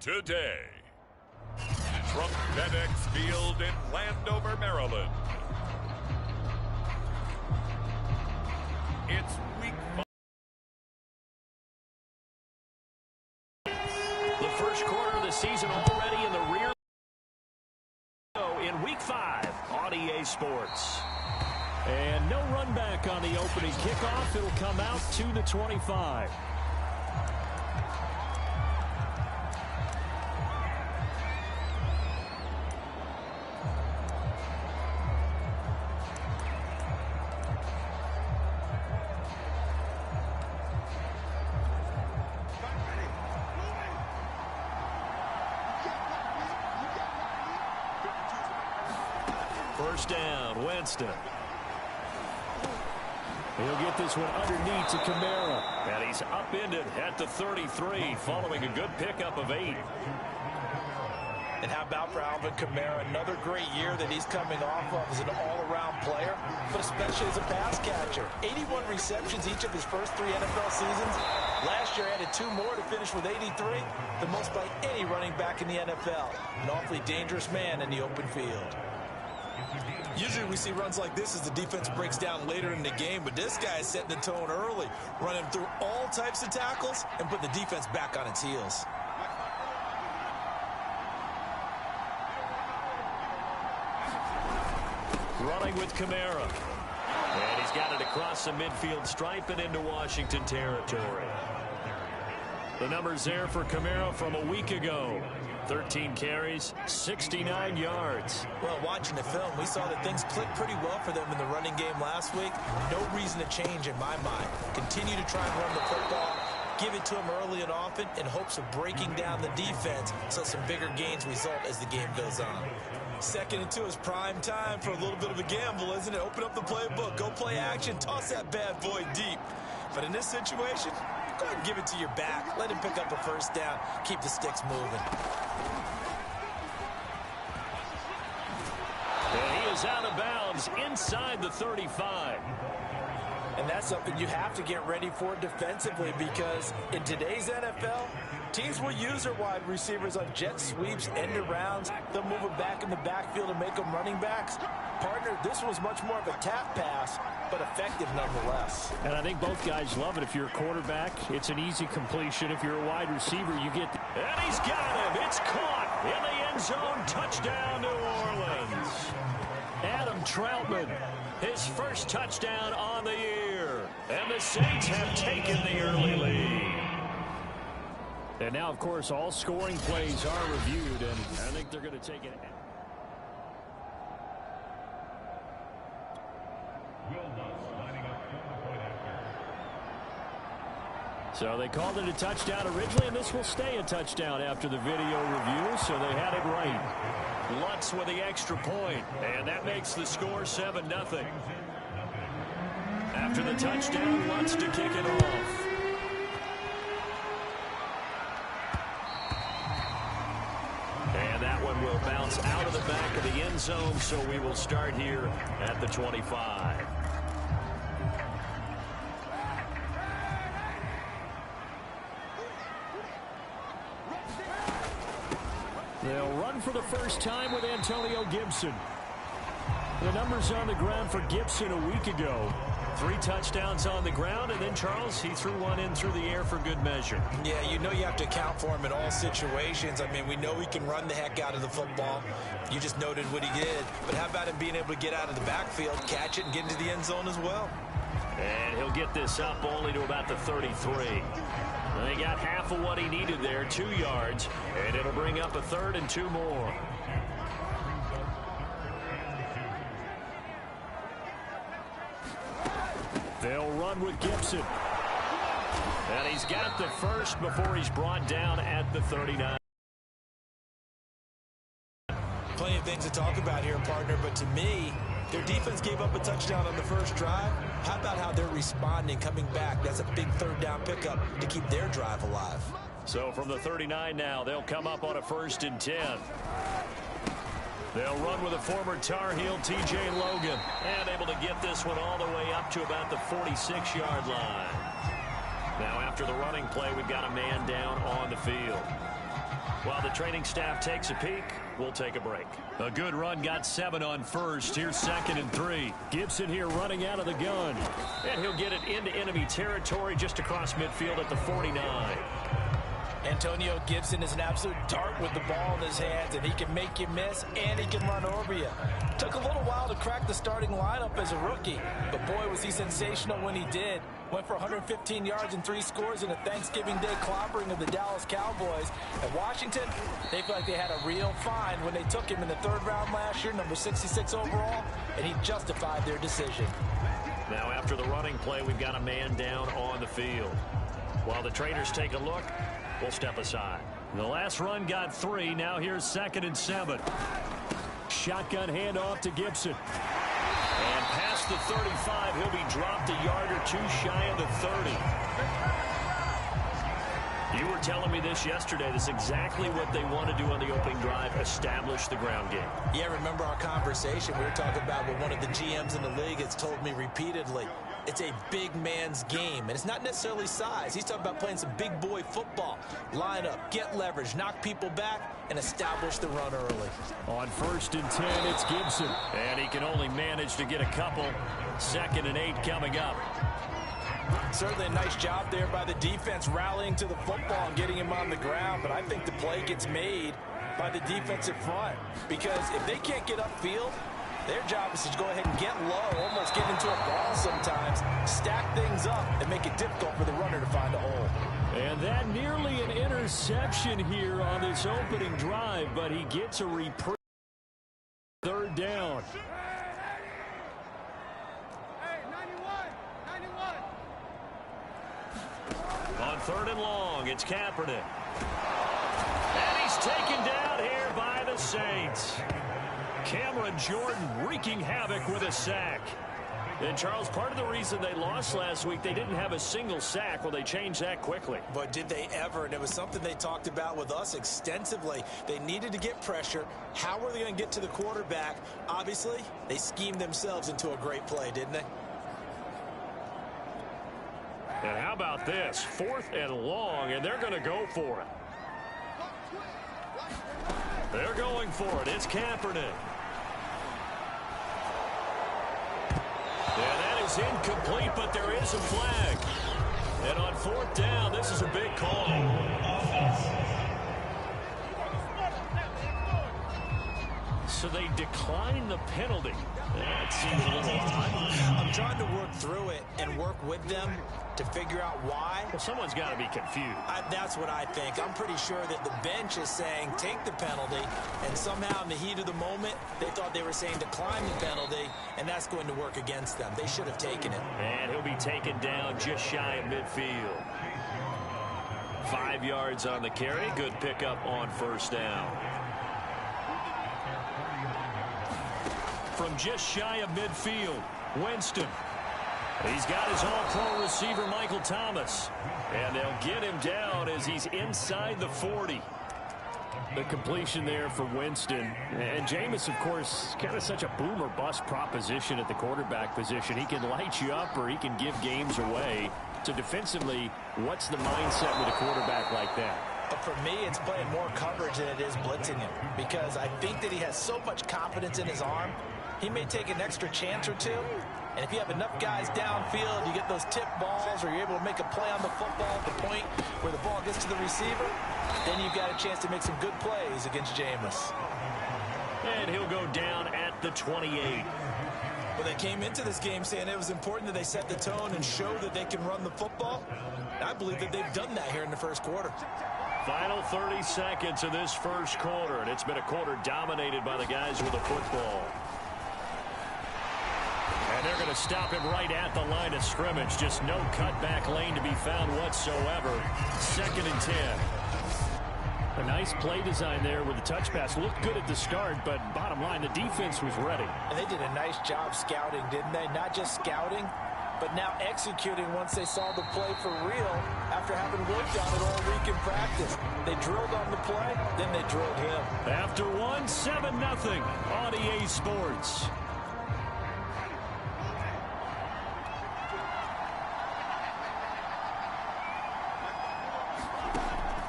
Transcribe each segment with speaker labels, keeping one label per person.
Speaker 1: today. From FedEx Field in Landover, Maryland. It's week 5.
Speaker 2: The first quarter of the season already in the rear in week 5 on EA Sports. And no run back on the opening kickoff. It'll come out to the 25. First down, Winston. He'll get this one underneath to Kamara. And he's upended at the 33 following a good pickup of 8.
Speaker 3: And how about for Alvin Kamara? Another great year that he's coming off of as an all-around player, but especially as a pass catcher. 81 receptions each of his first 3 NFL seasons. Last year added 2 more to finish with 83, the most by any running back in the NFL. An awfully dangerous man in the open field.
Speaker 4: Usually we see runs like this as the defense breaks down later in the game, but this guy is setting the tone early, running through all types of tackles and putting the defense back on its heels.
Speaker 2: Running with Kamara. And he's got it across the midfield stripe and into Washington territory. The numbers there for Kamara from a week ago. 13 carries, 69 yards.
Speaker 3: Well, watching the film, we saw that things clicked pretty well for them in the running game last week. No reason to change in my mind. Continue to try and run the football, give it to them early and often in hopes of breaking down the defense so some bigger gains result as the game goes on.
Speaker 4: 2nd and 2 is prime time for a little bit of a gamble, isn't it? Open up the playbook, go play action, toss that bad boy deep. But in this situation, go ahead and give it to your back. Let him pick up a first down. Keep the sticks moving.
Speaker 2: And he is out of bounds inside the 35.
Speaker 3: And that's something you have to get ready for defensively, because in today's NFL, teams will use their wide receivers on jet sweeps, end arounds. They'll move them back in the backfield and make them running backs. Partner, this was much more of a tap pass, but effective nonetheless.
Speaker 2: And I think both guys love it. If you're a quarterback, it's an easy completion. If you're a wide receiver, you get... And he's got him. It's caught in the end zone. Touchdown, New Orleans. Adam Troutman, his first touchdown on the year. And the Saints have taken the early lead. And now, of course, all scoring plays are reviewed, and I think they're going to take it. So they called it a touchdown originally, and this will stay a touchdown after the video review, so they had it right. Lutz with the extra point, and that makes the score 7-0. After the touchdown, Lutz to kick it off. And that one will bounce out of the back of the end zone, so we will start here at the 25. They'll run for the first time with Antonio Gibson. The numbers on the ground for Gibson a week ago. 3 touchdowns on the ground, and then Charles, he threw one in through the air for good measure.
Speaker 3: Yeah, you know you have to account for him in all situations. I mean, we know he can run the heck out of the football. You just noted what he did. But how about him being able to get out of the backfield, catch it, and get into the end zone as well?
Speaker 2: And he'll get this up only to about the 33. They got half of what he needed there, 2 yards, and it'll bring up a 3rd and 2 more. They'll run with Gibson. And he's got the first before he's brought down at the 39.
Speaker 3: Plenty of things to talk about here, partner, but to me, their defense gave up a touchdown on the first drive. How about how they're responding, coming back? That's a big 3rd down pickup to keep their drive alive.
Speaker 2: So from the 39 now, they'll come up on a 1st and 10. They'll run with a former Tar Heel, T.J. Logan, and able to get this one all the way up to about the 46-yard line. Now, after the running play, we've got a man down on the field. While the training staff takes a peek, we'll take a break. A good run got 7 on first. Here's 2nd and 3. Gibson here running out of the gun. And he'll get it into enemy territory just across midfield at the 49.
Speaker 3: Antonio Gibson is an absolute dart with the ball in his hands, and he can make you miss, and he can run over you. Took a little while to crack the starting lineup as a rookie, but boy, was he sensational when he did. Went for 115 yards and 3 scores in a Thanksgiving Day clobbering of the Dallas Cowboys. At Washington, they feel like they had a real find when they took him in the 3rd round last year, number 66 overall, and he justified their decision.
Speaker 2: Now after the running play, we've got a man down on the field. While the trainers take a look, we'll step aside. The last run got 3. Now here's 2nd and 7. Shotgun handoff to Gibson. And past the 35, he'll be dropped a yard or 2 shy of the 30. You were telling me this yesterday. This is exactly what they want to do on the opening drive, establish the ground game.
Speaker 3: Yeah, remember our conversation. We were talking about what one of the GMs in the league has told me repeatedly. It's a big man's game, and it's not necessarily size. He's talking about playing some big boy football. Line up, get leverage, knock people back, and establish the run early.
Speaker 2: On 1st and 10, it's Gibson. And he can only manage to get a couple. 2nd and 8 coming up.
Speaker 3: Certainly a nice job there by the defense rallying to the football and getting him on the ground, but I think the play gets made by the defensive front, because if they can't get upfield, their job is to go ahead and get low, almost get into a ball sometimes, stack things up, and make it difficult for the runner to find a hole.
Speaker 2: And that nearly an interception here on this opening drive, but he gets a reprieve. 3rd down. On 3rd and long, it's Kaepernick. And he's taken down here by the Saints. Cameron Jordan wreaking havoc with a sack. And, Charles, part of the reason they lost last week, they didn't have a single sack. Well, they changed that quickly.
Speaker 3: But did they ever? And it was something they talked about with us extensively. They needed to get pressure. How were they going to get to the quarterback? Obviously, they schemed themselves into a great play, didn't they?
Speaker 2: And how about this? 4th and long, and they're going to go for it. They're going for it. It's Kaepernick. Yeah, that is incomplete, but there is a flag. And on 4th down, this is a big call. So they decline the penalty. That seems a little odd.
Speaker 3: I'm trying to work through it and work with them to figure out why.
Speaker 2: Well, someone's got to be confused.
Speaker 3: That's what I think. I'm pretty sure that the bench is saying take the penalty, and somehow in the heat of the moment, they thought they were saying decline the penalty, and that's going to work against them. They should have taken it.
Speaker 2: And he'll be taken down just shy of midfield. 5 yards on the carry. Good pickup on 1st down. From just shy of midfield, Winston. He's got his all-pro receiver, Michael Thomas. And they'll get him down as he's inside the 40. The completion there for Winston. And Jameis, of course, kind of such a boom or bust proposition at the quarterback position. He can light you up or he can give games away. So defensively, what's the mindset with a quarterback like that?
Speaker 3: But for me, it's playing more coverage than it is blitzing him, because I think that he has so much confidence in his arm. He may take an extra chance or two, and if you have enough guys downfield, you get those tip balls, or you're able to make a play on the football at the point where the ball gets to the receiver, then you've got a chance to make some good plays against Jameis.
Speaker 2: And he'll go down at the 28.
Speaker 3: Well, they came into this game saying it was important that they set the tone and show that they can run the football. And I believe that they've done that here in the 1st quarter.
Speaker 2: Final 30 seconds of this 1st quarter, and it's been a quarter dominated by the guys with the football. And they're going to stop him right at the line of scrimmage. Just no cutback lane to be found whatsoever. 2nd and 10. A nice play design there with the touch pass. Looked good at the start, but bottom line, the defense was ready.
Speaker 3: And they did a nice job scouting, didn't they? Not just scouting, but now executing once they saw the play for real after having worked on it all week in practice. They drilled on the play, then they drilled him.
Speaker 2: After 7-0 on EA Sports.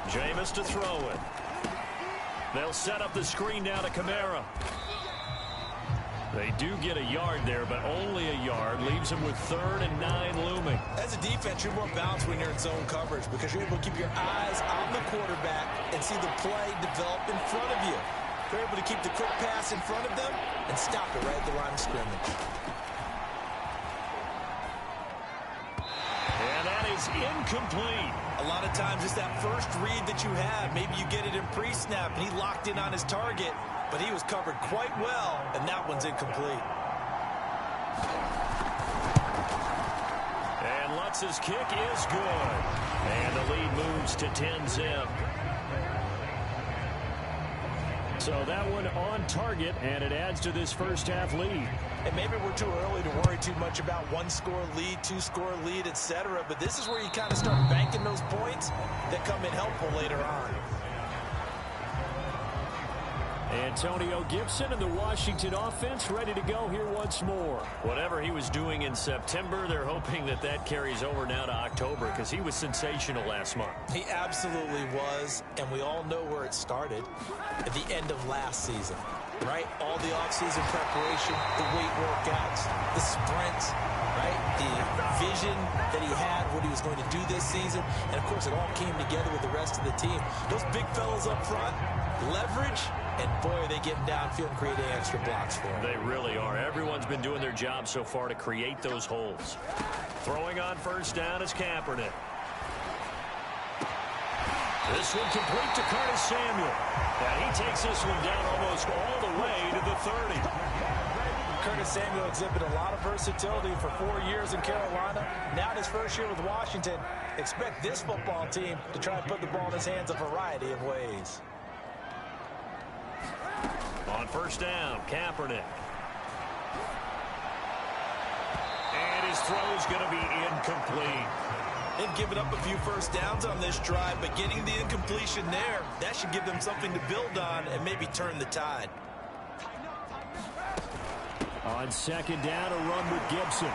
Speaker 2: Jameis to throw it. They'll set up the screen now to Kamara. They do get a yard there, but only a yard. Leaves them with 3rd and 9 looming.
Speaker 3: As a defense, you're more balanced when you're in zone coverage because you're able to keep your eyes on the quarterback and see the play develop in front of you. You're able to keep the quick pass in front of them and stop it right at the line of scrimmage.
Speaker 2: And that is incomplete.
Speaker 3: A lot of times it's that first read that you have. Maybe you get it in pre-snap and he locked in on his target, but he was covered quite well, and that one's incomplete.
Speaker 2: And Lutz's kick is good. And the lead moves to 10-zip. So that one on target, and it adds to this first half lead.
Speaker 3: And maybe we're too early to worry too much about 1-score lead, 2-score lead, etc. But this is where you kind of start banking those points that come in helpful later on.
Speaker 2: Antonio Gibson and the Washington offense ready to go here once more. Whatever he was doing in September, they're hoping that that carries over now to October because he was sensational last month.
Speaker 3: He absolutely was, and we all know where it started at the end of last season, right? All the offseason preparation, the weight workouts, the sprints, right? The vision that he had, what he was going to do this season, and of course it all came together with the rest of the team. Those big fellas up front, leverage, and boy, are they getting downfield and creating extra blocks for him.
Speaker 2: They really are. Everyone's been doing their job so far to create those holes. Throwing on first down is Kaepernick. This one complete to Curtis Samuel. And he takes this one down almost all the way to the 30.
Speaker 3: Curtis Samuel exhibited a lot of versatility for 4 years in Carolina. Now in his first year with Washington, expect this football team to try and put the ball in his hands a variety of ways.
Speaker 2: On first down, Kaepernick. And his throw's going to be incomplete.
Speaker 3: They've given up a few first downs on this drive, but getting the incompletion there, that should give them something to build on and maybe turn the tide.
Speaker 2: On second down, a run with Gibson.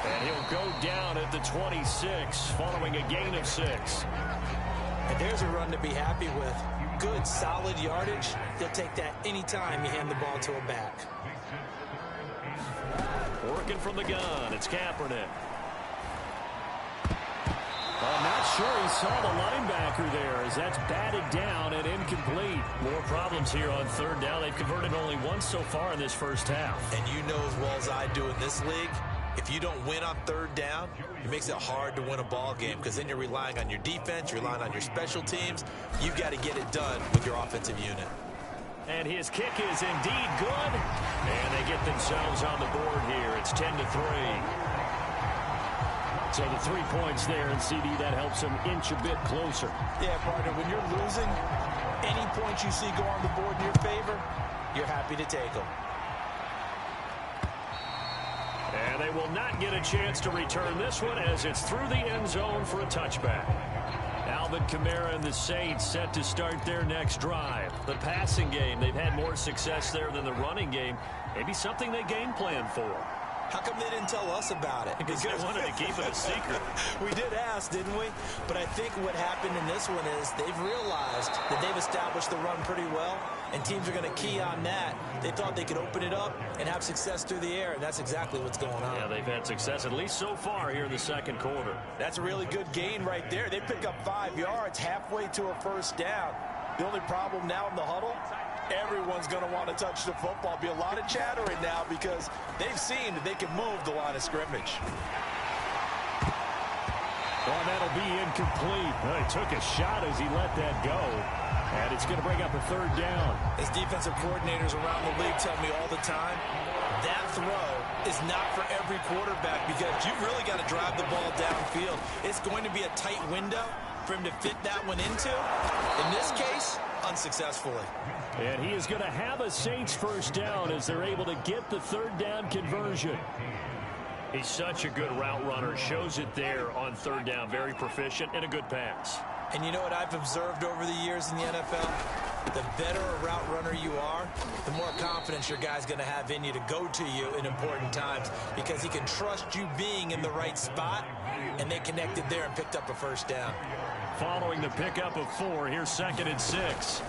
Speaker 2: And he'll go down at the 26, following a gain of 6.
Speaker 3: And there's a run to be happy with. Good, solid yardage. He'll take that anytime you hand the ball to a back.
Speaker 2: Working from the gun, it's Kaepernick. I'm not sure he saw the linebacker there as that's batted down and incomplete. More problems here on third down. They've converted only once so far in this first half.
Speaker 3: And you know as well as I do in this league, if you don't win on third down, it makes it hard to win a ball game because then you're relying on your defense, you're relying on your special teams. You've got to get it done with your offensive unit.
Speaker 2: And his kick is indeed good. And they get themselves on the board here. It's 10-3. So the 3 points there, and CD, that helps them inch a bit closer.
Speaker 3: Yeah, partner, when you're losing, any points you see go on the board in your favor, you're happy to take them.
Speaker 2: And they will not get a chance to return this one as it's through the end zone for a touchback. Alvin Kamara and the Saints set to start their next drive. The passing game, they've had more success there than the running game. Maybe something they game plan for.
Speaker 3: How come they didn't tell us about it?
Speaker 2: Because they wanted to keep it a secret.
Speaker 3: We did ask, didn't we? But I think what happened in this one is they've realized that they've established the run pretty well, and teams are going to key on that. They thought they could open it up and have success through the air, and that's exactly what's going on.
Speaker 2: Yeah, they've had success, at least so far here in the second quarter.
Speaker 3: That's a really good gain right there. They pick up 5 yards halfway to a first down. The only problem now in the huddle, everyone's going to want to touch the football. Be a lot of chattering now because they've seen that they can move the line of scrimmage.
Speaker 2: Well, that'll be incomplete. Well, he took a shot as he let that go. And it's going to bring up a third down.
Speaker 3: As defensive coordinators around the league tell me all the time, that throw is not for every quarterback because you've really got to drive the ball downfield. It's going to be a tight window for him to fit that one into. In this case, unsuccessfully.
Speaker 2: And he is going to have a Saints first down as they're able to get the third down conversion. He's such a good route runner. Shows it there on third down. Very proficient and a good pass.
Speaker 3: And you know what I've observed over the years in the NFL? The better a route runner you are, the more confidence your guy's going to have in you to go to you in important times because he can trust you being in the right spot, and they connected there and picked up a first down.
Speaker 2: Following the pickup of 4, here's 2nd and 6.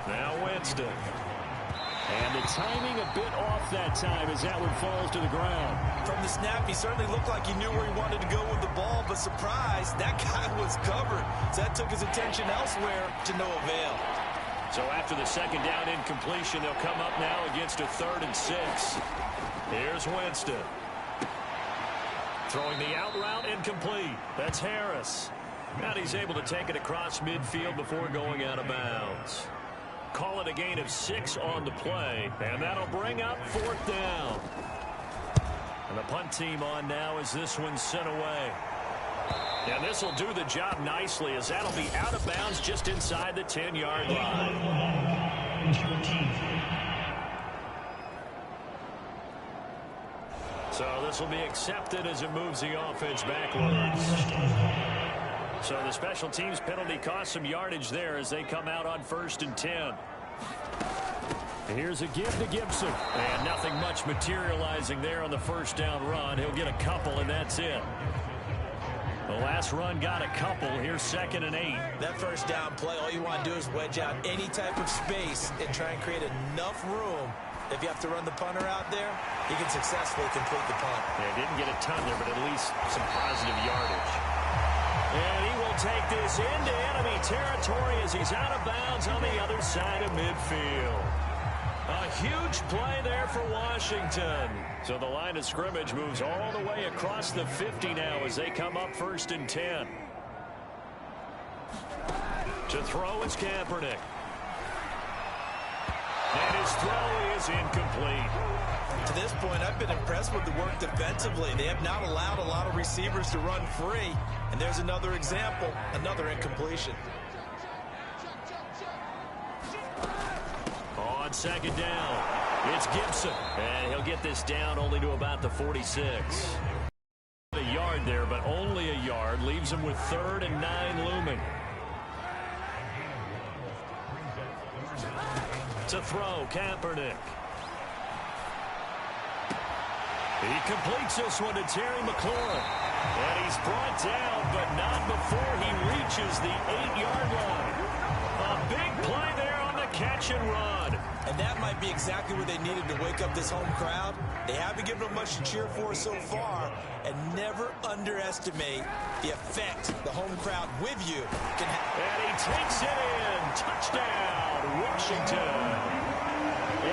Speaker 2: Now Winston. And the timing a bit off that time as that one falls to the ground.
Speaker 4: From the snap, he certainly looked like he knew where he wanted to go with the ball, but surprise, that guy was covered. So that took his attention elsewhere to no avail.
Speaker 2: So after the second down incompletion, they'll come up now against a 3rd and 6. Here's Winston. Throwing the out route incomplete. That's Harris. And he's able to take it across midfield before going out of bounds. Call it a gain of 6 on the play, and that'll bring up 4th down. And the punt team on now as this one's sent away. And this will do the job nicely as that'll be out of bounds just inside the 10-yard line. So this will be accepted as it moves the offense backwards. So the special teams penalty cost some yardage there as they come out on 1st and 10. Here's a give to Gibson. And nothing much materializing there on the first down run. He'll get a couple, and that's it. The last run got a couple. Here's 2nd and 8.
Speaker 4: That first down play, all you want to do is wedge out any type of space and try and create enough room. If you have to run the punter out there, he can successfully complete the punt.
Speaker 2: Yeah, didn't get a ton there, but at least some positive yardage. And he will take this into enemy territory as he's out of bounds on the other side of midfield. A huge play there for Washington. So the line of scrimmage moves all the way across the 50 now as they come up 1st and 10. To throw is Kaepernick. And his throw is incomplete.
Speaker 4: To this point, I've been impressed with the work defensively. They have not allowed a lot of receivers to run free. And there's another example, another incompletion.
Speaker 2: On 2nd down, it's Gibson. And he'll get this down only to about the 46. A yard there, but only a yard. Leaves him with 3rd and 9 looming. To throw, Kaepernick. He completes this one to Terry McLaurin. And he's brought down, but not before he reaches the 8-yard line. A big play there on the catch and run.
Speaker 4: And that might be exactly what they needed to wake up this home crowd. They haven't given them much to cheer for so far. And never underestimate the effect the home crowd with you can have.
Speaker 2: And he takes it in. Touchdown, Washington.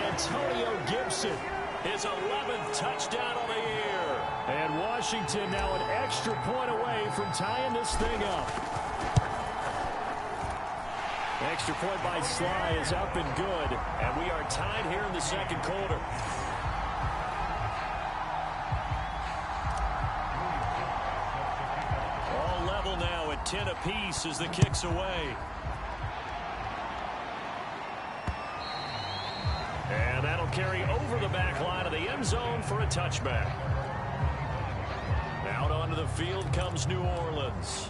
Speaker 2: Antonio Gibson, his 11th touchdown of the year. And Washington now an extra point away from tying this thing up. Extra point by Sly is up and good. And we are tied here in the 2nd quarter. All level now at 10 apiece as the kick's away. And that'll carry over the back line of the end zone for a touchback. Out onto the field comes New Orleans.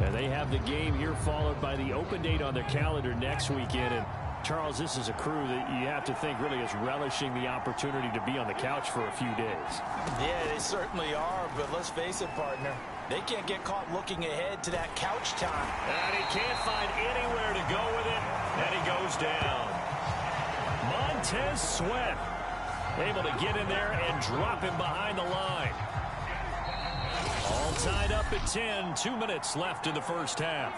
Speaker 2: And they have the game here followed by the open date on their calendar next weekend. And Charles, this is a crew that you have to think really is relishing the opportunity to be on the couch for a few days.
Speaker 4: Yeah, they certainly are, but let's face it, partner. They can't get caught looking ahead to that couch time.
Speaker 2: And he can't find anywhere to go with it, and he goes down. Montez Sweat able to get in there and drop him behind the line. All tied up at 10, 2 minutes left in the first half.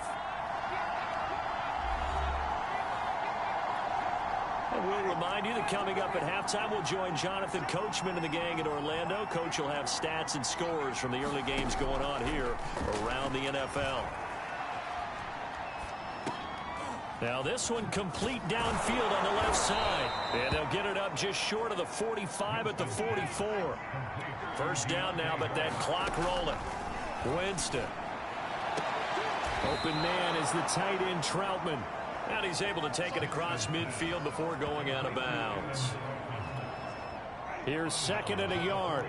Speaker 2: And we'll remind you that coming up at halftime, we'll join Jonathan Coachman and the gang in Orlando. Coach will have stats and scores from the early games going on here around the NFL. Now this one complete downfield on the left side. And they'll get it up just short of the 45 at the 44. First down now, but that clock rolling. Winston. Open man is the tight end Troutman. And he's able to take it across midfield before going out of bounds. Here's 2nd and a yard.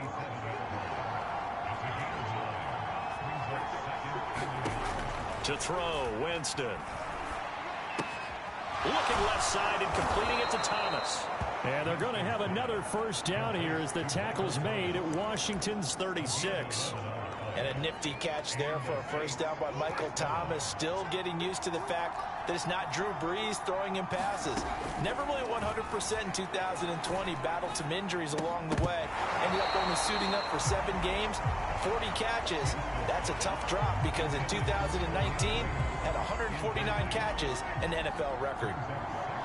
Speaker 2: To throw, Winston. Looking left side and completing it to Thomas. And they're going to have another first down here as the tackle's made at Washington's 36.
Speaker 3: And a nifty catch there for a first down by Michael Thomas. Still getting used to the fact that it's not Drew Brees throwing him passes. Never really 100% in 2020. Battled some injuries along the way. Ended up only suiting up for 7 games, 40 catches. That's a tough drop because in 2019 had 149 catches, an NFL record.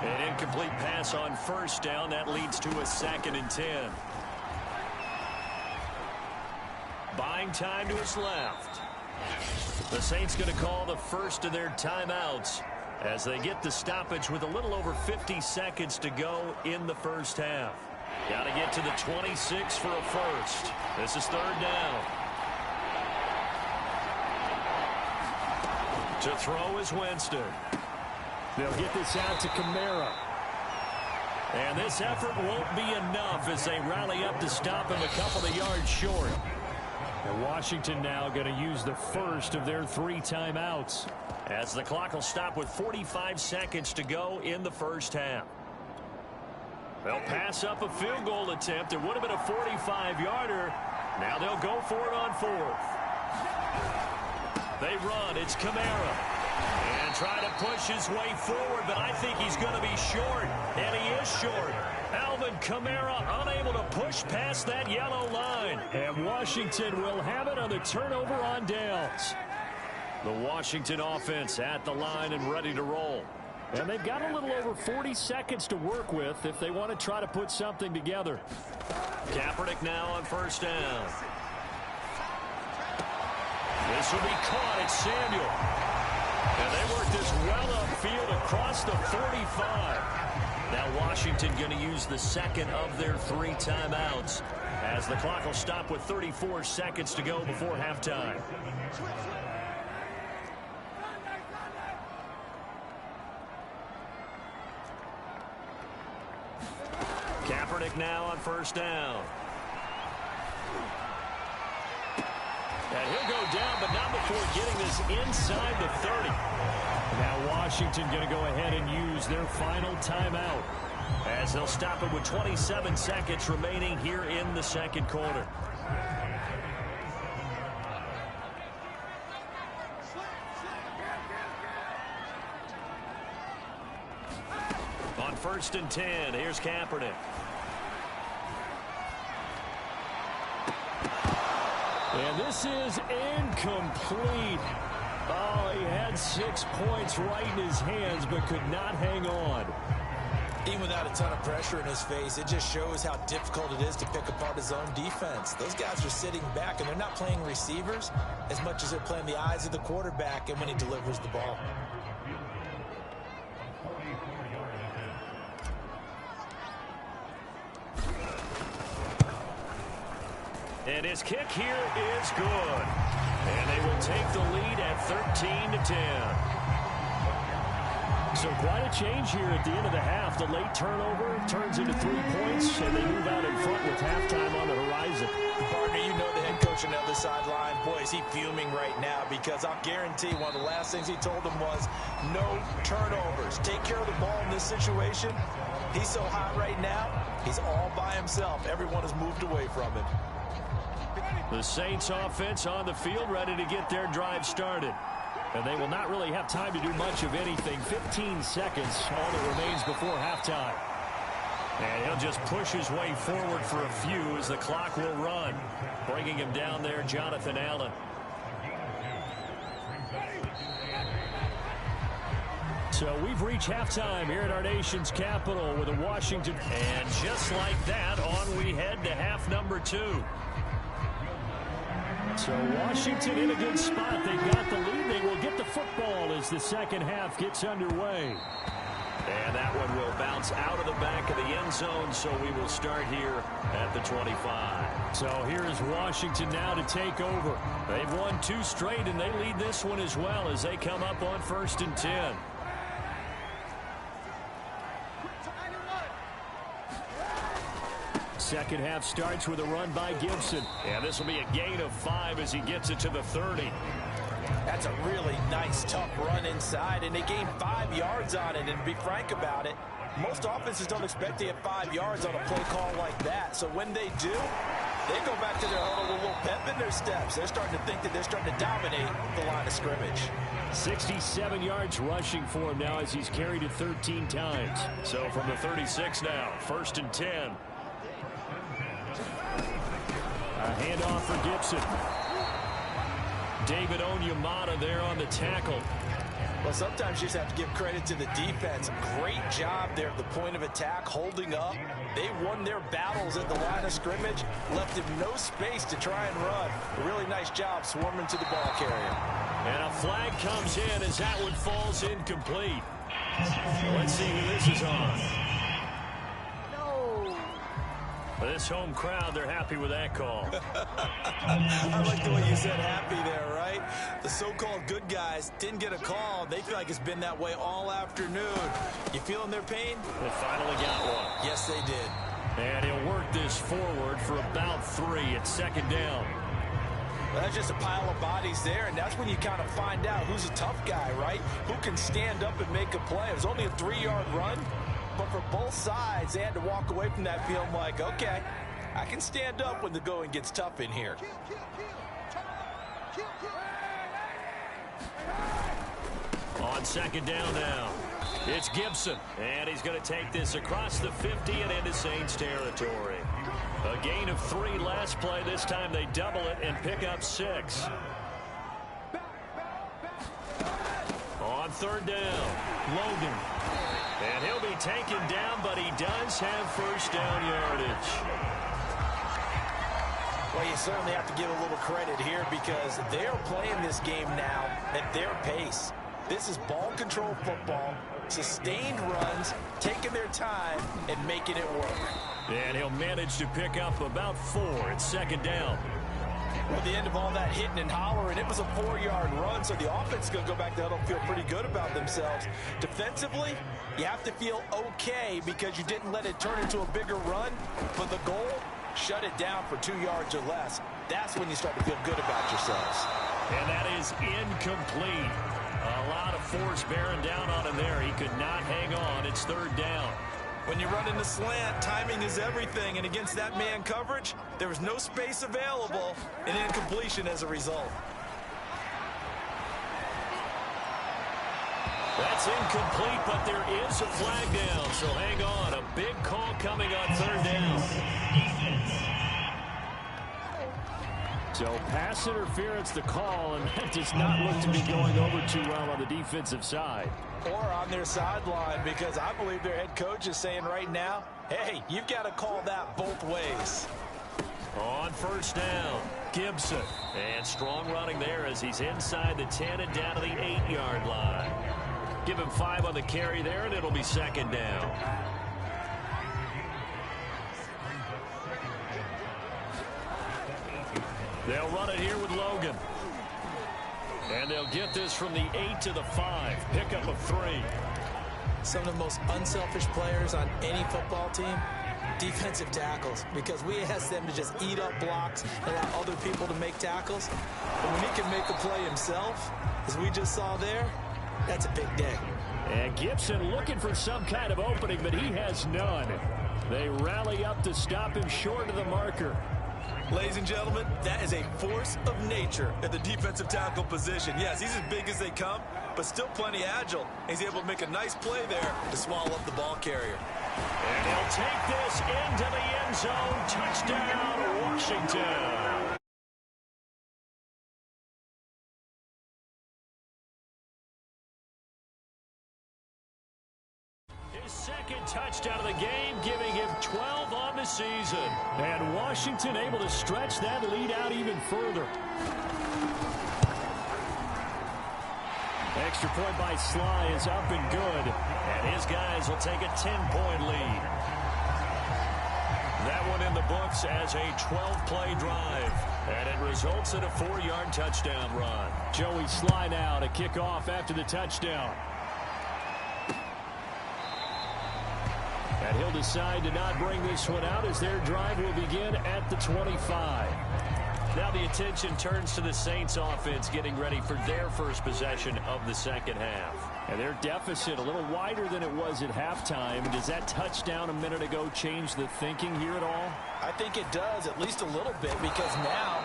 Speaker 2: An incomplete pass on first down. That leads to a 2nd and 10. Buying time to his left. The Saints going to call the first of their timeouts as they get the stoppage with a little over 50 seconds to go in the first half. Got to get to the 26 for a first. This is 3rd down. To throw is Winston.
Speaker 5: They'll get this out to Kamara.
Speaker 2: And this effort won't be enough as they rally up to stop him a couple of yards short.
Speaker 5: And Washington now going to use the first of their 3 timeouts.
Speaker 2: As the clock will stop with 45 seconds to go in the first half. They'll pass up a field goal attempt. It would have been a 45-yarder. Now they'll go for it on 4th. They run. It's Kamara. And try to push his way forward, but I think he's going to be short. And he is short. Alvin Kamara unable to push past that yellow line.
Speaker 5: And Washington will have it on the turnover on downs.
Speaker 2: The Washington offense at the line and ready to roll.
Speaker 5: And they've got a little over 40 seconds to work with if they want to try to put something together.
Speaker 2: Kaepernick now on first down. This will be caught. It's Samuel. And they work this well upfield across the 45. Now Washington going to use the 2nd of their 3 timeouts as the clock will stop with 34 seconds to go before halftime. Kaepernick now on first down. And he'll go down, but not before getting this inside the 30.
Speaker 5: Now Washington going to go ahead and use their final timeout
Speaker 2: as they'll stop it with 27 seconds remaining here in the 2nd quarter. On 1st and 10, here's Kaepernick.
Speaker 5: And this is incomplete. Oh, he had 6 points right in his hands, but could not hang on.
Speaker 3: Even without a ton of pressure in his face, it just shows how difficult it is to pick apart his own defense. Those guys are sitting back, and they're not playing receivers as much as they're playing the eyes of the quarterback and when he delivers the ball.
Speaker 2: And his kick here is good. And they will take the lead at 13-10.
Speaker 5: So quite a change here at the end of the half. The late turnover turns into 3 points, and they move out in front with halftime on the horizon.
Speaker 3: Partner, you know the head coach on the other sideline. Boy, is he fuming right now because I'll guarantee one of the last things he told them was no turnovers. Take care of the ball in this situation. He's so hot right now, he's all by himself. Everyone has moved away from him.
Speaker 2: The Saints offense on the field ready to get their drive started.
Speaker 5: And they will not really have time to do much of anything. 15 seconds, all that remains before halftime.
Speaker 2: And he'll just push his way forward for a few as the clock will run. Bringing him down there, Jonathan Allen.
Speaker 5: So we've reached halftime here at our nation's capital with a Washington.
Speaker 2: And just like that, on we head to half number 2.
Speaker 5: So Washington in a good spot. They've got the lead. They will get the football as the second half gets underway.
Speaker 2: And that one will bounce out of the back of the end zone, so we will start here at the 25.
Speaker 5: So here is Washington now to take over.
Speaker 2: They've won 2 straight, and they lead this one as well as they come up on 1st and 10.
Speaker 5: Second half starts with a run by Gibson.
Speaker 2: And this will be a gain of 5 as he gets it to the 30.
Speaker 3: That's a really nice, tough run inside, and they gained 5 yards on it. And to be frank about it, most offenses don't expect to get 5 yards on a play call like that. So when they do, They go back to their huddle with a little pep in their steps. They're starting to think that they're starting to dominate the line of scrimmage.
Speaker 5: 67 yards rushing for him now as he's carried it 13 times.
Speaker 2: So from the 36 now, 1st and 10.
Speaker 5: A handoff for Gibson.
Speaker 2: David Onyemata there on the tackle.
Speaker 3: Well, sometimes you just have to give credit to the defense. Great job there at the point of attack, holding up. They won their battles at the line of scrimmage, left him no space to try and run. A really nice job swarming to the ball carrier.
Speaker 2: And a flag comes in as that one falls incomplete. Let's see who this is on. For this home crowd, they're happy with that call.
Speaker 4: I like the way you said happy there, right? The so-called good guys didn't get a call. They feel like it's been that way all afternoon. You feeling their pain?
Speaker 2: They finally got one.
Speaker 4: Yes, they did.
Speaker 2: And he'll work this forward for about 3 at 2nd down.
Speaker 3: Well, that's just a pile of bodies there, and that's when you kind of find out who's a tough guy, right? Who can stand up and make a play. It was only a 3-yard run, but for both sides, they had to walk away from that feeling like, okay, I can stand up when the going gets tough in here.
Speaker 2: On 2nd down now, it's Gibson, and he's going to take this across the 50 and into Saints territory. A gain of 3 last play. This time they double it and pick up 6. On 3rd down, Logan. And he'll be taken down, but he does have 1st down yardage.
Speaker 3: Well, you certainly have to give a little credit here because they're playing this game now at their pace. This is ball control football, sustained runs, taking their time and making it work.
Speaker 2: And he'll manage to pick up about 4 at 2nd down.
Speaker 3: At the end of all that hitting and hollering, it was a 4-yard run, so the offense is going to go back to huddle and feel pretty good about themselves. Defensively, you have to feel okay because you didn't let it turn into a bigger run, but the goal, shut it down for 2 yards or less. That's when you start to feel good about yourselves.
Speaker 2: And that is incomplete. A lot of force bearing down on him there. He could not hang on. It's 3rd down.
Speaker 4: When you run in the slant, timing is everything, and against that man coverage, there was no space available, and incompletion as a result.
Speaker 2: That's incomplete, but there is a flag down, so hang on. A big call coming on 3rd down.
Speaker 5: So pass interference the call, and that does not look to be going over too well on the defensive side.
Speaker 3: Or on their sideline, because I believe their head coach is saying right now, hey, you've got to call that both ways.
Speaker 2: On 1st down, Gibson. And strong running there as he's inside the 10 and down to the 8-yard line. Give him 5 on the carry there, and it'll be 2nd down. They'll run it here with Logan. And they'll get this from the 8 to the 5. Pickup of 3.
Speaker 4: Some of the most unselfish players on any football team, defensive tackles, because we ask them to just eat up blocks and allow other people to make tackles. But when he can make a play himself, as we just saw there, that's a big day.
Speaker 5: And Gibson looking for some kind of opening, but he has none. They rally up to stop him short of the marker.
Speaker 4: Ladies and gentlemen, that is a force of nature at the defensive tackle position. Yes, he's as big as they come, but still plenty agile. He's able to make a nice play there to swallow up the ball carrier.
Speaker 2: And he'll take this into the end zone. Touchdown, Washington. His 2nd touchdown of the game, giving him 12 on the season.
Speaker 5: And Washington able to stretch that lead out even further. Extra point by Sly is up and good.
Speaker 2: And his guys will take a 10-point lead. That one in the books as a 12-play drive. And it results in a 4-yard touchdown run.
Speaker 5: Joey Sly now to kick off after the touchdown. And he'll decide to not bring this one out as their drive will begin at the 25.
Speaker 2: Now the attention turns to the Saints offense getting ready for their first possession of the second half.
Speaker 5: And their deficit a little wider than it was at halftime. Does that touchdown a minute ago change the thinking here at all?
Speaker 3: I think it does, at least a little bit, because now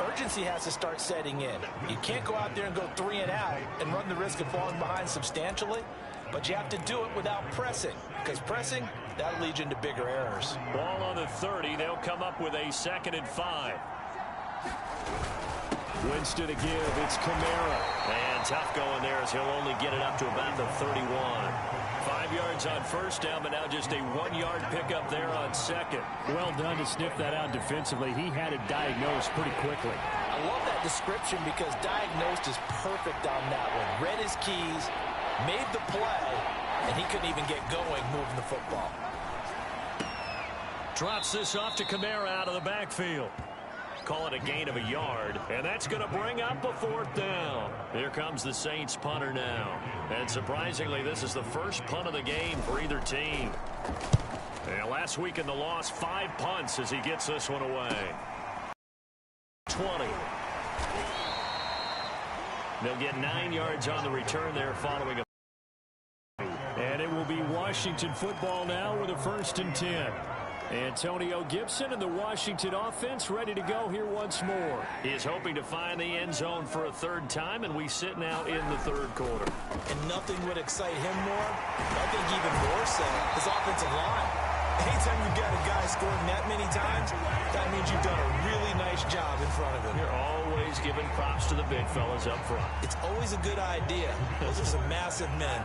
Speaker 3: urgency has to start setting in. You can't go out there and go 3 and out and run the risk of falling behind substantially, but you have to do it without pressing, because pressing, that'll lead you into bigger errors.
Speaker 2: Ball on the 30. They'll come up with a 2nd and 5.
Speaker 5: Winston to give. It's Kamara.
Speaker 2: And tough going there as he'll only get it up to about the 31. 5 yards on first down, but now just a 1-yard pickup there on second.
Speaker 5: Well done to sniff that out defensively. He had it diagnosed pretty quickly.
Speaker 3: I love that description because diagnosed is perfect on that one. Read his keys, made the play, and he couldn't even get going moving the football.
Speaker 2: Drops this off to Kamara out of the backfield. Call it a gain of a yard, and that's going to bring up a 4th down. Here comes the Saints punter now. And surprisingly, this is the first punt of the game for either team. And last week in the loss, 5 punts as he gets this one away. 20. They'll get 9 yards on the return there following a...
Speaker 5: And it will be Washington football now with a 1st and 10. Antonio Gibson and the Washington offense ready to go here once more.
Speaker 2: He's hoping to find the end zone for a 3rd time, and we sit now in the 3rd quarter.
Speaker 3: And nothing would excite him more, I think even more so, his offensive line. Anytime you've got a guy scoring that many times, that means you've done a really nice job in front of him.
Speaker 2: You're always giving props to the big fellas up front.
Speaker 3: It's always a good idea. Those are some massive men.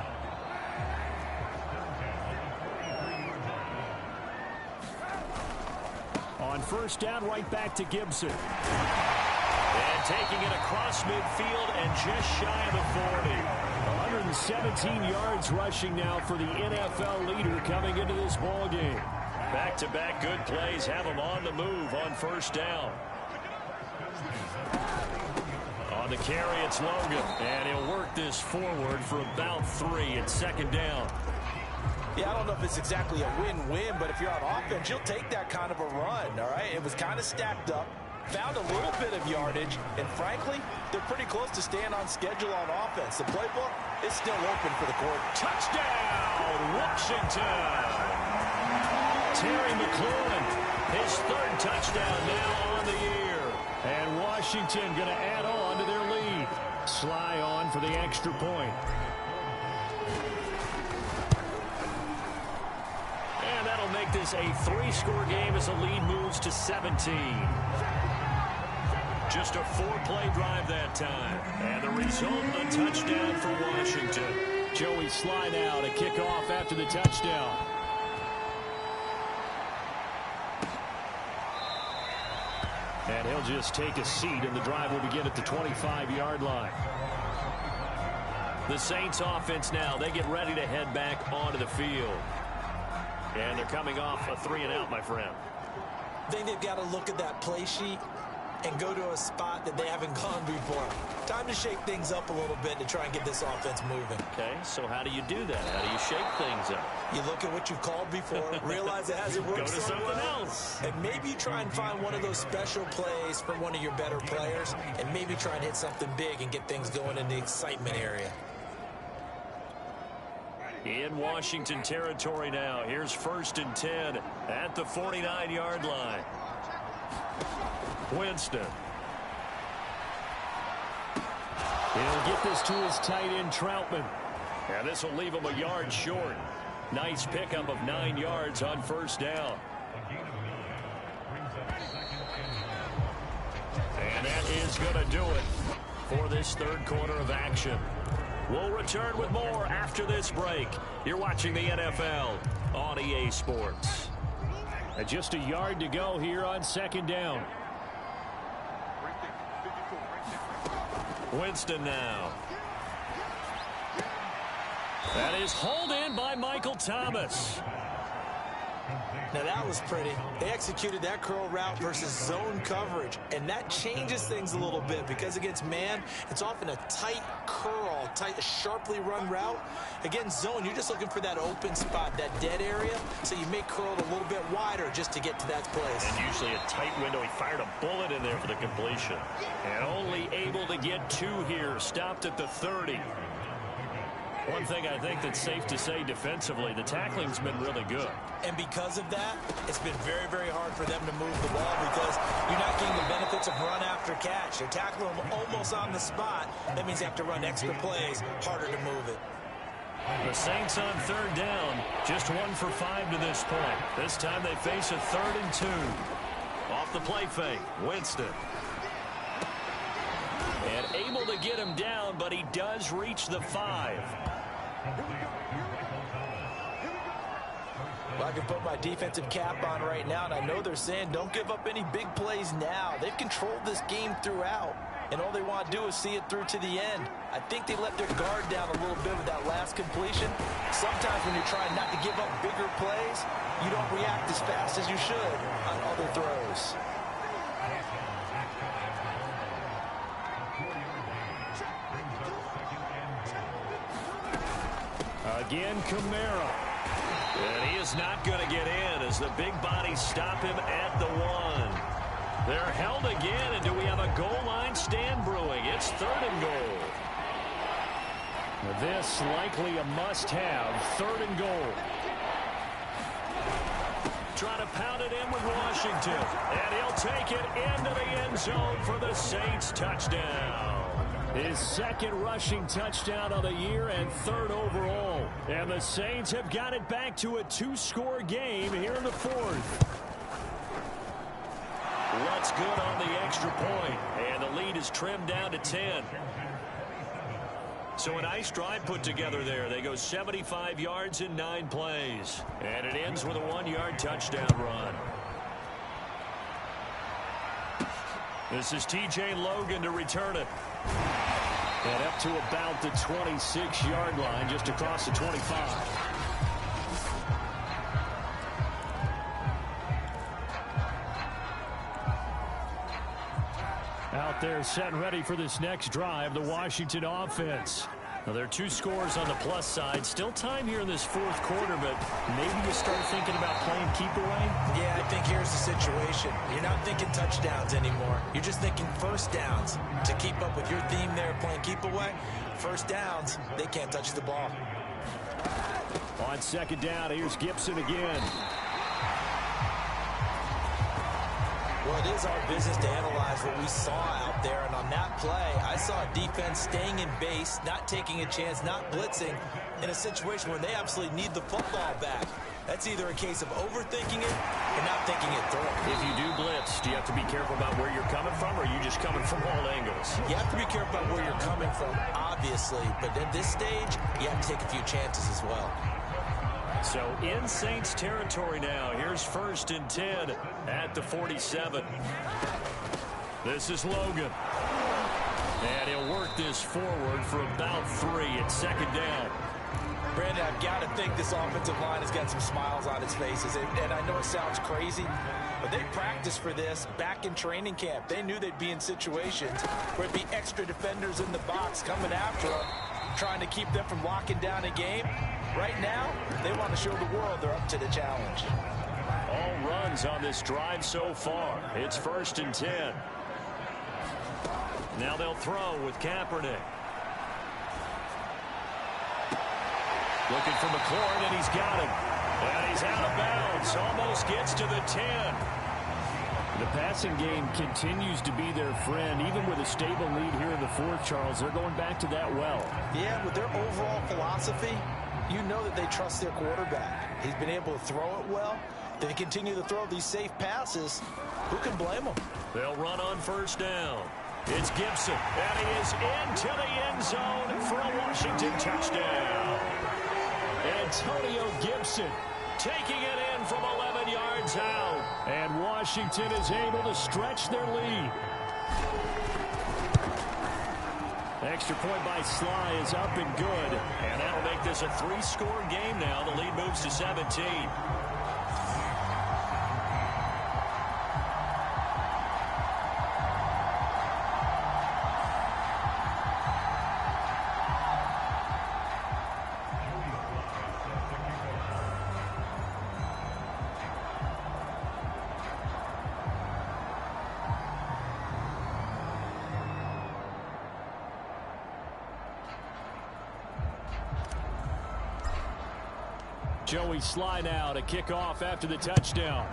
Speaker 5: On 1st down, right back to Gibson.
Speaker 2: And taking it across midfield and just shy of the 40.
Speaker 5: 117 yards rushing now for the NFL leader coming into this ball game.
Speaker 2: Back-to-back good plays have him on the move on 1st down. On the carry, it's Logan. And he'll work this forward for about 3 at 2nd down.
Speaker 3: Yeah, I don't know if it's exactly a win-win, but if you're on offense, you'll take that kind of a run, all right? It was kind of stacked up, found a little bit of yardage, and frankly, they're pretty close to staying on schedule on offense. The playbook is still open for the court.
Speaker 2: Touchdown, Washington! Terry McLaurin, his 3rd touchdown now on the year.
Speaker 5: And Washington going to add on to their lead. Sly on for the extra point.
Speaker 2: And that'll make this a 3-score game as the lead moves to 17. Just a 4-play drive that time. And the result, a touchdown for Washington.
Speaker 5: Joey Sly now to kick off after the touchdown. And he'll just take a seat, and the drive will begin at the 25-yard line.
Speaker 2: The Saints offense now, they get ready to head back onto the field. And they're coming off a 3 and out, my friend.
Speaker 3: I think they've got to look at that play sheet and go to a spot that they haven't gone before. Time to shake things up a little bit to try and get this offense moving.
Speaker 2: Okay, so how do you do that? How do you shake things up?
Speaker 3: You look at what you've called before, realize it hasn't worked
Speaker 2: Go to
Speaker 3: so
Speaker 2: something
Speaker 3: well,
Speaker 2: else.
Speaker 3: and maybe you try and find one of those special plays from one of your better players, and maybe try and hit something big and get things going in the excitement area.
Speaker 2: In Washington territory now. Here's 1st and 10 at the 49-yard line. Winston.
Speaker 5: He'll get this to his tight end, Troutman.
Speaker 2: And this will leave him a yard short. Nice pickup of 9 yards on 1st down. And that is going to do it for this 3rd quarter of action. We'll return with more after this break. You're watching the NFL on EA Sports.
Speaker 5: And just a yard to go here on 2nd down.
Speaker 2: Winston now. That is hauled in by Michael Thomas.
Speaker 3: Now that was pretty. They executed that curl route versus zone coverage, and that changes things a little bit because against man, it's often a tight curl, a sharply run route. Against zone, you're just looking for that open spot, that dead area, so you may curl it a little bit wider just to get to that place.
Speaker 2: And usually a tight window. He fired a bullet in there for the completion. And only able to get 2 here, stopped at the 30. One thing I think that's safe to say defensively, the tackling's been really good.
Speaker 3: And because of that, it's been very, very hard for them to move the ball because you're not getting the benefits of run after catch. They're tackling them almost on the spot. That means they have to run extra plays, harder to move it.
Speaker 2: The Saints on 3rd down, just 1 for 5 to this point. This time they face a 3rd and 2. Off the play fake, Winston. And able to get him down, but he does reach the 5.
Speaker 3: Well, I can put my defensive cap on right now, and I know they're saying don't give up any big plays now. They've controlled this game throughout, and all they want to do is see it through to the end. I think they let their guard down a little bit with that last completion. Sometimes when you're trying not to give up bigger plays, you don't react as fast as you should on other throws.
Speaker 2: Again, Kamara. And he is not going to get in as the big bodies stop him at the 1. They're held again, and do we have a goal line stand brewing? It's 3rd and goal.
Speaker 5: This likely a must-have, 3rd and goal.
Speaker 2: Trying to pound it in with Washington. And he'll take it into the end zone for the Saints touchdown.
Speaker 5: His 2nd rushing touchdown of the year and 3rd overall. And the Saints have got it back to a 2-score game here in the 4th.
Speaker 2: What's good on the extra point, and the lead is trimmed down to 10. So a nice drive put together there. They go 75 yards in 9 plays. And it ends with a 1-yard touchdown run. This is T.J. Logan to return it.
Speaker 5: And up to about the 26-yard line, just across the 25. Out there set and ready for this next drive, the Washington offense. Now, there are 2 scores on the plus side. Still time here in this 4th quarter, but maybe you start thinking about playing keep away?
Speaker 3: Yeah, I think here's the situation. You're not thinking touchdowns anymore. You're just thinking first downs. To keep up with your theme there, playing keep away, first downs, they can't touch the ball.
Speaker 5: On 2nd down, here's Gibson again.
Speaker 3: Well, it is our business to analyze what we saw out there, and on that play, I saw a defense staying in base, not taking a chance, not blitzing, in a situation where they absolutely need the football back. That's either a case of overthinking it or not thinking it through.
Speaker 2: If you do blitz, do you have to be careful about where you're coming from, or are you just coming from all angles?
Speaker 3: You have to be careful about where you're coming from, obviously, but at this stage, you have to take a few chances as well.
Speaker 2: So in Saints territory now. Here's 1st and 10 at the 47. This is Logan. And he'll work this forward for about 3 at 2nd down.
Speaker 3: Brandon, I've got to think this offensive line has got some smiles on its faces. And I know it sounds crazy, but they practiced for this back in training camp. They knew they'd be in situations where it'd be extra defenders in the box coming after them, trying to keep them from locking down a game. Right now, they want to show the world they're up to the challenge.
Speaker 2: All runs on this drive so far. It's 1st and 10. Now they'll throw with Kaepernick. Looking for McLaurin, and he's got him. And he's out of bounds. Almost gets to the 10.
Speaker 5: The passing game continues to be their friend. Even with a stable lead here in the 4th, Charles, they're going back to that well.
Speaker 3: Yeah, with their overall philosophy, you know that they trust their quarterback. He's been able to throw it well. They continue to throw these safe passes. Who can blame them?
Speaker 2: They'll run on 1st down. It's Gibson, and he is into the end zone for a Washington touchdown.
Speaker 5: Antonio Gibson
Speaker 2: taking it in from 11 yards out.
Speaker 5: And Washington is able to stretch their lead. Extra point by Sly is up and good.
Speaker 2: And that'll make this a 3-score game now. The lead moves to 17. Joey Sly now to kick off after the touchdown.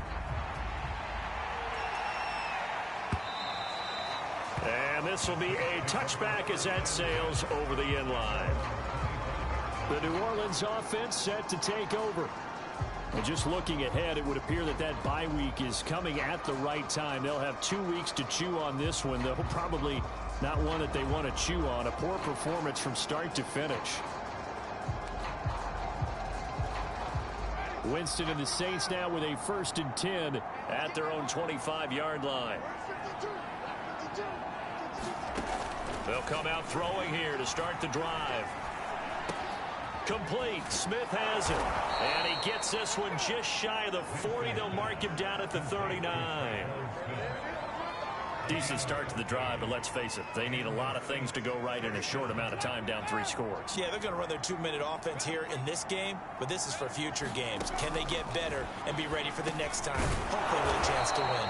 Speaker 2: And this will be a touchback as that sails over the end line. The New Orleans offense set to take over. And just looking ahead, it would appear that that bye week is coming at the right time. They'll have 2 weeks to chew on this one, though probably not one that they want to chew on. A poor performance from start to finish. Winston and the Saints now with a 1st and 10 at their own 25-yard line. They'll come out throwing here to start the drive. Complete. Smith has it. And he gets this one just shy of the 40. They'll mark him down at the 39. Decent start to the drive, but let's face it, they need a lot of things to go right in a short amount of time, down 3 scores.
Speaker 3: Yeah, they're going to run their 2-minute offense here in this game, but this is for future games. Can they get better and be ready for the next time? Hopefully with a chance to win.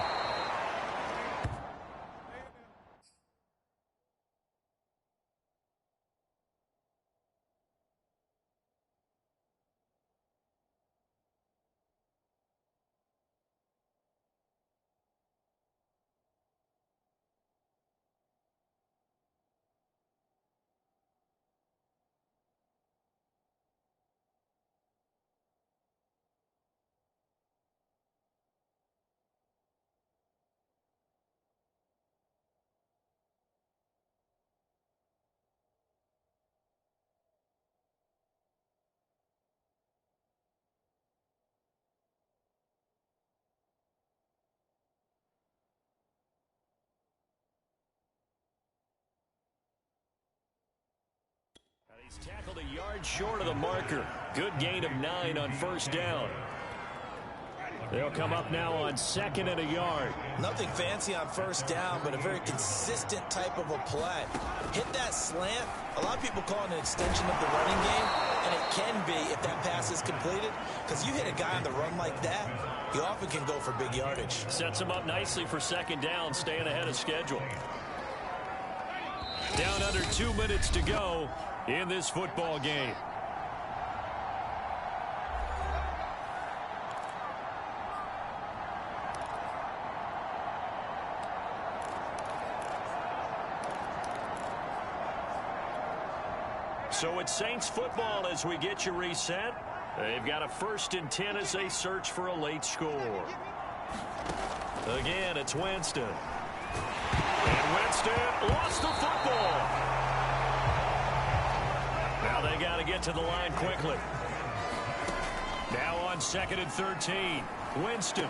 Speaker 2: He's tackled a yard short of the marker. Good gain of 9 on 1st down. They'll come up now on 2nd and a yard.
Speaker 3: Nothing fancy on 1st down, but a very consistent type of a play. Hit that slant. A lot of people call it an extension of the running game, and it can be if that pass is completed, because you hit a guy on the run like that, he often can go for big yardage.
Speaker 2: Sets him up nicely for 2nd down, staying ahead of schedule. Down under 2 minutes to go in this football game. So it's Saints football as we get you reset. They've got a 1st and 10 as they search for a late score. Again, it's Winston. And Winston lost the football. Now they got to get to the line quickly. Now on 2nd and 13. Winston.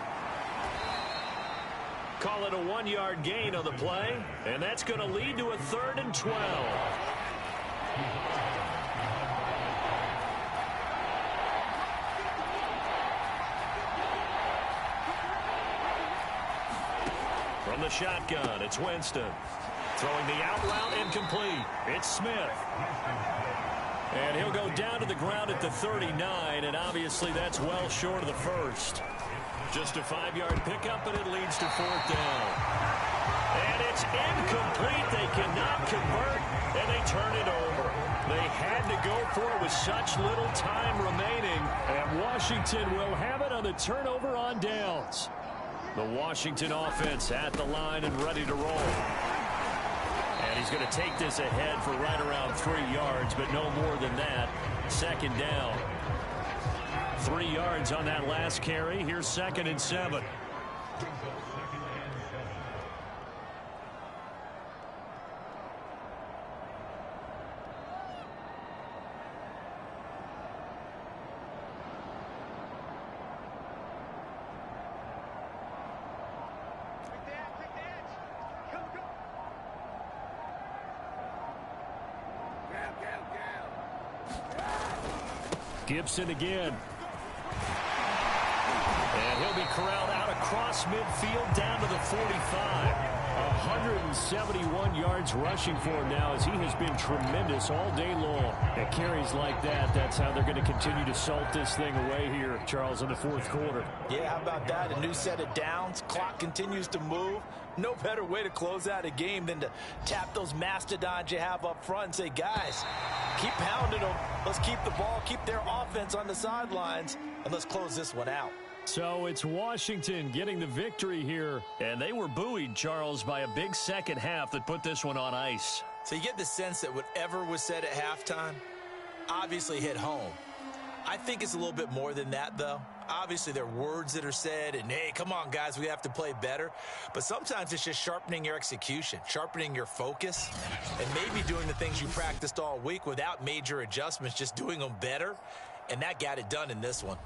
Speaker 2: Call it a 1-yard gain on the play. And that's going to lead to a 3rd and 12. From the shotgun, it's Winston. Throwing the out route incomplete. It's Smith. And he'll go down to the ground at the 39, and obviously that's well short of the 1st. Just a 5-yard pickup, and it leads to 4th down. And it's incomplete. They cannot convert, and they turn it over. They had to go for it with such little time remaining, and Washington will have it on the turnover on downs. The Washington offense at the line and ready to roll. And he's going to take this ahead for right around 3 yards, but no more than that. 2nd down. 3 yards on that last carry. Here's 2nd and 7. Gibson again. And he'll be corralled out across midfield down to the 45. 171 yards rushing for him now, as he has been tremendous all day long. At carries like that, that's how they're going to continue to salt this thing away here, Charles, in the fourth quarter.
Speaker 3: Yeah, how about that? A new set of downs. Clock continues to move. No better way to close out a game than to tap those mastodons you have up front and say, guys, keep pounding them. Let's keep the ball, keep their offense on the sidelines, and let's close this one out.
Speaker 2: So it's Washington getting the victory here.
Speaker 5: And they were buoyed, Charles, by a big second half that put this one on ice.
Speaker 3: So you get the sense that whatever was said at halftime obviously hit home. I think it's a little bit more than that, though. Obviously, there are words that are said, and, hey, come on, guys, we have to play better. But sometimes it's just sharpening your execution, sharpening your focus, and maybe doing the things you practiced all week without major adjustments, just doing them better. And that got it done in this one.